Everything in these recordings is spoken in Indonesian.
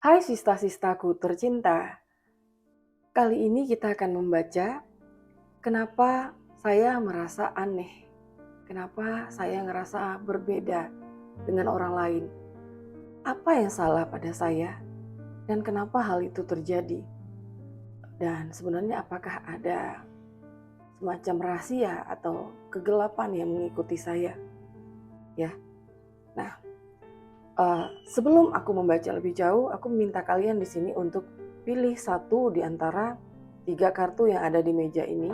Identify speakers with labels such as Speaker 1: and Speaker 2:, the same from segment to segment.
Speaker 1: Hai sista-sistaku tercinta, kali ini kita akan membaca kenapa saya merasa aneh, kenapa saya ngerasa berbeda dengan orang lain, apa yang salah pada saya, dan kenapa hal itu terjadi. Dan sebenarnya apakah ada semacam rahasia atau kegelapan yang mengikuti saya, ya. Nah, sebelum aku membaca lebih jauh, aku meminta kalian di sini untuk pilih satu di antara 3 kartu yang ada di meja ini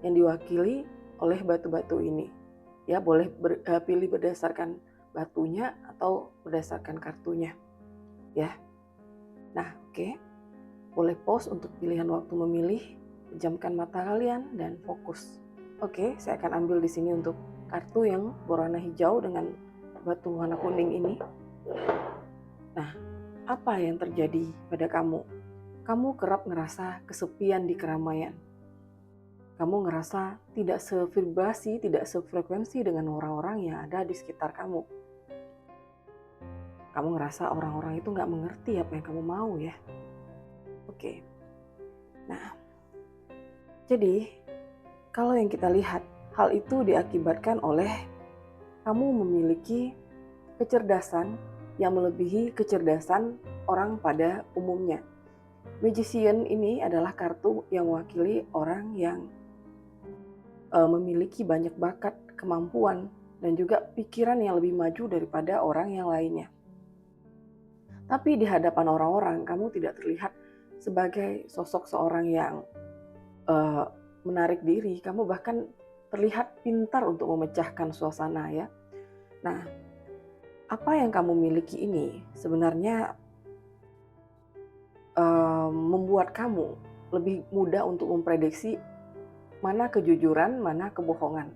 Speaker 1: yang diwakili oleh batu-batu ini. Ya, boleh pilih berdasarkan batunya atau berdasarkan kartunya. Ya. Nah, oke. Boleh pause untuk pilihan waktu memilih, pejamkan mata kalian dan fokus. Oke, saya akan ambil di sini untuk kartu yang berwarna hijau dengan batu warna kuning ini. Nah, apa yang terjadi pada kamu? Kamu kerap ngerasa kesepian di keramaian. Kamu ngerasa tidak sevibrasi, tidak sefrekuensi dengan orang-orang yang ada di sekitar kamu. Kamu ngerasa orang-orang itu gak mengerti apa yang kamu mau ya. Oke. Nah, jadi kalau yang kita lihat, hal itu diakibatkan oleh kamu memiliki kecerdasan yang melebihi kecerdasan orang pada umumnya. Magician ini adalah kartu yang mewakili orang yang memiliki banyak bakat, kemampuan, dan juga pikiran yang lebih maju daripada orang yang lainnya. Tapi di hadapan orang-orang, kamu tidak terlihat sebagai sosok seorang yang menarik diri. Kamu bahkan terlihat pintar untuk memecahkan suasana ya. Nah, apa yang kamu miliki ini sebenarnya membuat kamu lebih mudah untuk memprediksi mana kejujuran, mana kebohongan.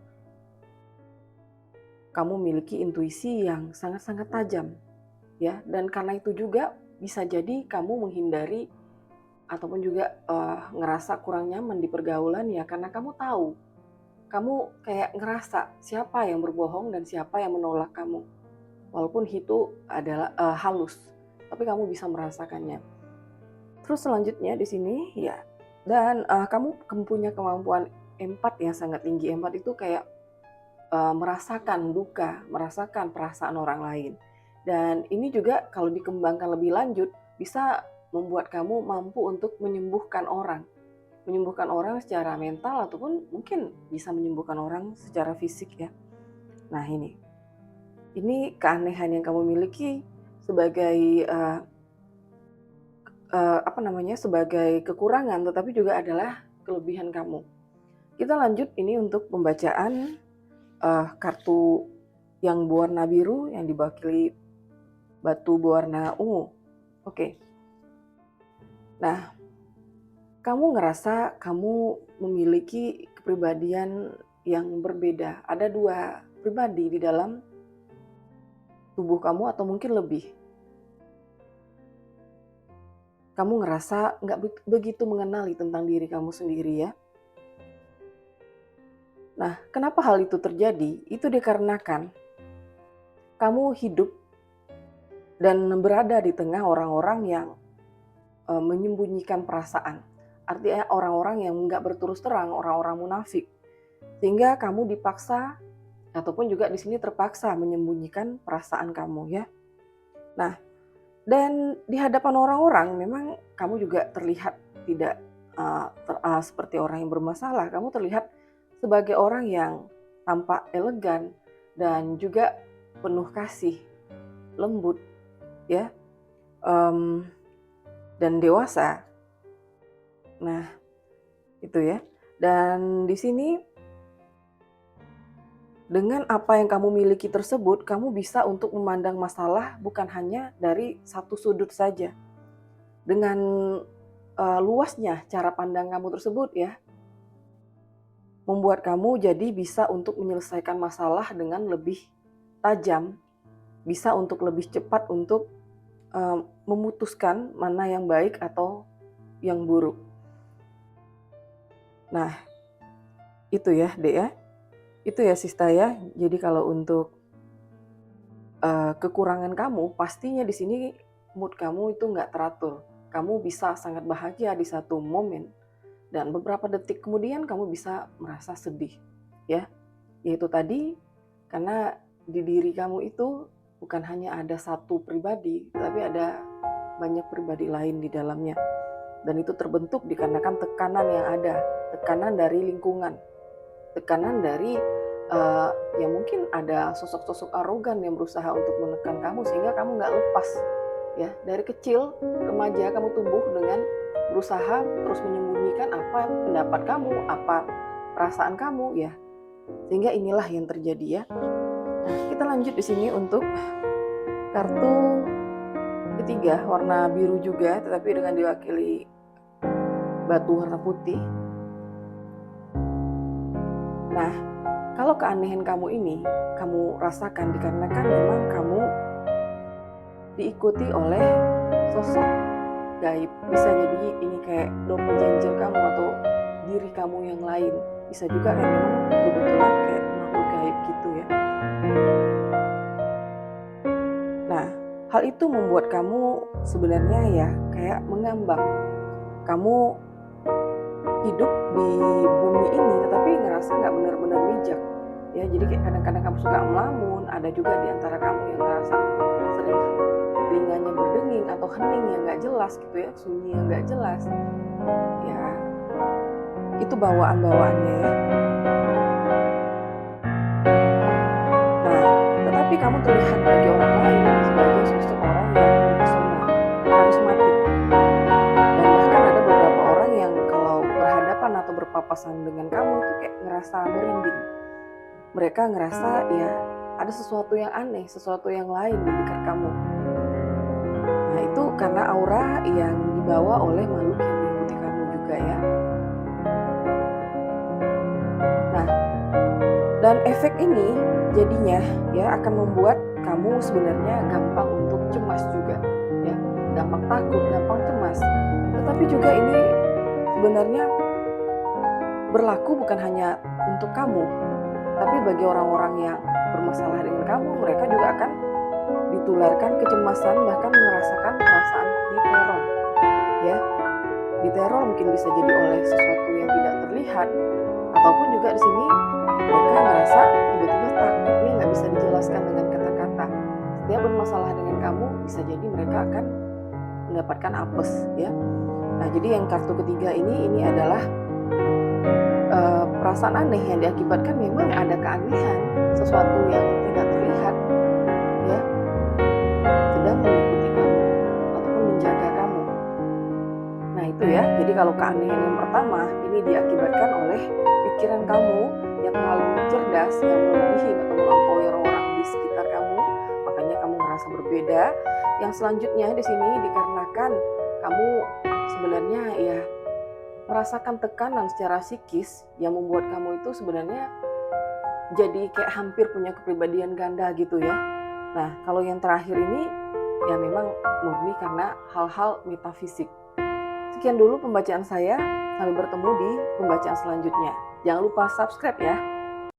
Speaker 1: Kamu memiliki intuisi yang sangat-sangat tajam, ya. Dan karena itu juga bisa jadi kamu menghindari ataupun juga ngerasa kurang nyaman di pergaulan ya, karena kamu tahu, kamu kayak ngerasa siapa yang berbohong dan siapa yang menolak kamu. Walaupun itu adalah halus, tapi kamu bisa merasakannya. Terus selanjutnya di sini ya, dan kamu punya kemampuan empat yang sangat tinggi. Empat itu kayak merasakan duka, merasakan perasaan orang lain. Dan ini juga kalau dikembangkan lebih lanjut bisa membuat kamu mampu untuk menyembuhkan orang. Menyembuhkan orang secara mental ataupun mungkin bisa menyembuhkan orang secara fisik ya. Nah ini keanehan yang kamu miliki sebagai sebagai kekurangan, tetapi juga adalah kelebihan kamu. Kita lanjut ini untuk pembacaan kartu yang berwarna biru yang diwakili batu berwarna ungu. Oke. Nah, kamu ngerasa kamu memiliki kepribadian yang berbeda. Ada 2 pribadi di dalam tubuh kamu atau mungkin lebih. Kamu ngerasa nggak begitu mengenali tentang diri kamu sendiri ya. Nah, kenapa hal itu terjadi? Itu dikarenakan kamu hidup dan berada di tengah orang-orang yang menyembunyikan perasaan. Artinya orang-orang yang nggak berterus terang, orang-orang munafik. Sehingga kamu dipaksa ataupun juga di sini terpaksa menyembunyikan perasaan kamu ya. Nah, dan di hadapan orang-orang memang kamu juga terlihat tidak seperti orang yang bermasalah. Kamu terlihat sebagai orang yang tampak elegan dan juga penuh kasih, lembut, ya, dan dewasa. Nah, itu ya. Dan di sini dengan apa yang kamu miliki tersebut, kamu bisa untuk memandang masalah bukan hanya dari satu sudut saja. Dengan luasnya cara pandang kamu tersebut ya, membuat kamu jadi bisa untuk menyelesaikan masalah dengan lebih tajam, bisa untuk lebih cepat untuk memutuskan mana yang baik atau yang buruk. Nah, itu ya, Dek ya. Itu ya, Sista ya. Jadi kalau untuk kekurangan kamu, pastinya di sini mood kamu itu nggak teratur. Kamu bisa sangat bahagia di satu momen, dan beberapa detik kemudian kamu bisa merasa sedih, ya. Yaitu tadi, karena di diri kamu itu bukan hanya ada satu pribadi, tapi ada banyak pribadi lain di dalamnya. Dan itu terbentuk dikarenakan tekanan yang ada, tekanan dari lingkungan, tekanan dari ya mungkin ada sosok-sosok arogan yang berusaha untuk menekan kamu sehingga kamu nggak lepas, ya. Dari kecil remaja kamu tumbuh dengan berusaha terus menyembunyikan apa pendapat kamu, apa perasaan kamu, ya. Sehingga inilah yang terjadi, ya. Nah, kita lanjut di sini untuk kartu ketiga, warna biru juga tetapi dengan diwakili batu warna putih. Nah, kalau keanehan kamu ini kamu rasakan dikarenakan memang kamu diikuti oleh sosok gaib. Bisa jadi ini kayak doppelganger kamu atau diri kamu yang lain. Bisa juga kan memang kebetulan kayak makhluk gaib gitu, ya. Nah, hal itu membuat kamu sebenarnya ya kayak mengambang. Kamu hidup di bumi ini tetapi ngerasa nggak benar-benar bijak, ya. Jadi kayak kadang-kadang kamu suka melamun. Ada juga di antara kamu yang ngerasa sering telinganya berdenging atau hening yang nggak jelas gitu, ya, sunyi yang nggak jelas, ya. Itu bawaan-bawaannya, ya. Nah, tetapi kamu terlihat bagi orang lain sebagai sosok orang yang mempesona, karismatik. Dan bahkan ada beberapa orang yang kalau berhadapan atau berpapasan dengan kamu itu kayak ngerasa merinding. Mereka ngerasa ya ada sesuatu yang aneh, sesuatu yang lain di dekat kamu. Nah, itu karena aura yang dibawa oleh makhluk yang mengikuti kamu juga, ya. Nah, dan efek ini jadinya ya akan membuat kamu sebenarnya gampang untuk cemas juga, ya. Gampang takut, gampang cemas. Tetapi juga ini sebenarnya berlaku bukan hanya untuk kamu, tapi bagi orang-orang yang bermasalah dengan kamu, mereka juga akan ditularkan kecemasan, bahkan merasakan perasaan diteror, ya. Diteror mungkin bisa jadi oleh sesuatu yang tidak terlihat, ataupun juga di sini mereka merasa tiba-tiba takutnya nggak bisa dijelaskan dengan kata-kata. Setiap bermasalah dengan kamu, bisa jadi mereka akan mendapatkan apes, ya. Nah, jadi yang kartu ketiga ini adalah perasaan aneh yang diakibatkan memang ada keanehan, sesuatu yang tidak terlihat, ya, sedang mengikuti kamu ataupun menjaga kamu. Nah, itu ya. Jadi kalau keanehan yang pertama ini diakibatkan oleh pikiran kamu yang terlalu cerdas, yang melebihi atau melampaui orang-orang di sekitar kamu, makanya kamu merasa berbeda. Yang selanjutnya di sini dikarenakan kamu sebenarnya ya merasakan tekanan secara psikis yang membuat kamu itu sebenarnya jadi kayak hampir punya kepribadian ganda gitu, ya. Nah, kalau yang terakhir ini ya memang murni karena hal-hal metafisik. Sekian dulu pembacaan saya, sampai bertemu di pembacaan selanjutnya. Jangan lupa subscribe, ya.